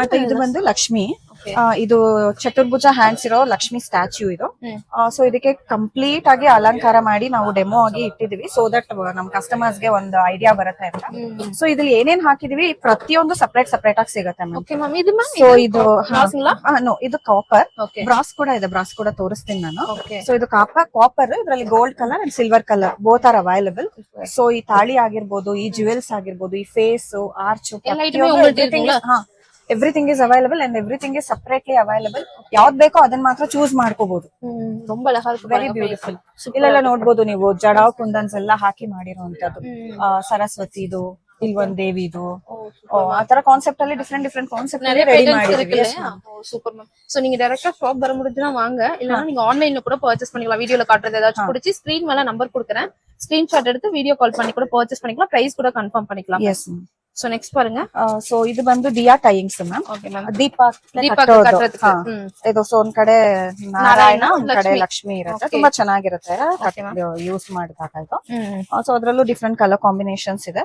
ಮತ್ತೆ ಇದು ಬಂದು ಲಕ್ಷ್ಮಿ. ಇದು ಚತುರ್ಭುಜ ಹ್ಯಾಂಡ್ಸ್ ಇರೋ ಲಕ್ಷ್ಮಿ ಸ್ಟ್ಯಾಚ್ಯೂ ಇದು. ಸೊ ಇದಕ್ಕೆ ಕಂಪ್ಲೀಟ್ ಆಗಿ ಅಲಂಕಾರ ಮಾಡಿ ನಾವು ಡೆಮೋ ಆಗಿ ಇಟ್ಟಿದೀವಿ, ಸೋ ದಟ್ ನಮ್ ಕಸ್ಟಮರ್ಸ್ ಗೆ ಒಂದು ಐಡಿಯಾ ಬರುತ್ತೆ ಅಂತ. ಸೊ ಇದ್ರಲ್ಲಿ ಏನೇನ್ ಹಾಕಿದೀವಿ ಪ್ರತಿಯೊಂದು ಸಪರೇಟ್ ಆಗಿ ಸಿಗುತ್ತೆ ಮ್ಯಾಮ್. ಸೊ ಇದು ಇದು ಕಾಪರ್, ಬ್ರಾಸ್ ಕೂಡ ಇದೆ, ಬ್ರಾಸ್ ಕೂಡ ತೋರಿಸ್ತೀನಿ ನಾನು. ಸೊ ಇದು ಕಾಪರ್, ಇದ್ರಲ್ಲಿ gold colour and silver colour both are available. So ಈ ತಾಳಿ ಆಗಿರ್ಬೋದು, ಈ ಜುವೆಲ್ಸ್ ಆಗಿರ್ಬೋದು, ಈ face arch, everything is available and everything is separately available. ಯಾವ್ದು ಬೇಕೋ ಅದನ್ನ ಮಾತ್ರ ಚೂಸ್ ಮಾಡ್ಕೋಬಹುದು. Very beautiful. ಇಲ್ಲೆಲ್ಲ ನೋಡ್ಬೋದು ನೀವು ಜಡಾವ್ ಕುಂದನ್ಸ್ ಎಲ್ಲ ಹಾಕಿ ಮಾಡಿರುವಂತದ್ದು. ಸರಸ್ವತಿದು, ಇಲ್ವೊಂದ್ ದೇವಿದು, ಆತರ ಕಾನ್ಸೆಪ್ಟ್ ಅಲ್ಲಿ ಡಿಫ್ರೆಂಟ್ ಕಾನ್ಸೆಪ್ಟ್ ರೆಡಿ ಮಾಡಿದೀವಿ. Super ma'am. சோ நீங்க டைரக்டா ஷாப் வர முடிஞ்சா வாங்க, இல்லனா நீங்க ஆன்லைன்ல கூட பர்ச்சேஸ் பண்ணிக்கலாம். வீடியோல காட்டுறது ஏதாச்சும் பிடிச்சி ஸ்கிரீன் மேல நம்பர் கொடுக்கறேன், ஸ்கிரீன்ஷாட் எடுத்து வீடியோ கால் பண்ணி கூட பர்ச்சேஸ் பண்ணிக்கலாம். பிரைஸ் கூட கன்ஃபார்ம் பண்ணிக்கலாம். Yes ma'am. சோ நெக்ஸ்ட் பாருங்க. ಸೊ ಇದು ಬಂದು ದಿಯಾ ಟೈಯಿಂಗ್ಸ್ ಮ್ಯಾಮ್. Okay ma'am. ದೀಪ ಕಟ್ಟೋದಕ್ಕೆ ಇದು. ಸೊ ಒಂದ್ ಕಡೆ ನಾರಾಯಣ, ಒಂದ್ ಕಡೆ ಲಕ್ಷ್ಮಿ ಇರುತ್ತೆ. ತುಂಬಾ ಚೆನ್ನಾಗಿರುತ್ತೆ ಯೂಸ್ ಮಾಡಿದಾಗ ಇದು. ಸೊ ಅದ್ರಲ್ಲೂ ಡಿಫ್ರೆಂಟ್ ಕಲರ್ ಕಾಂಬಿನೇಷನ್ಸ್ ಇದೆ.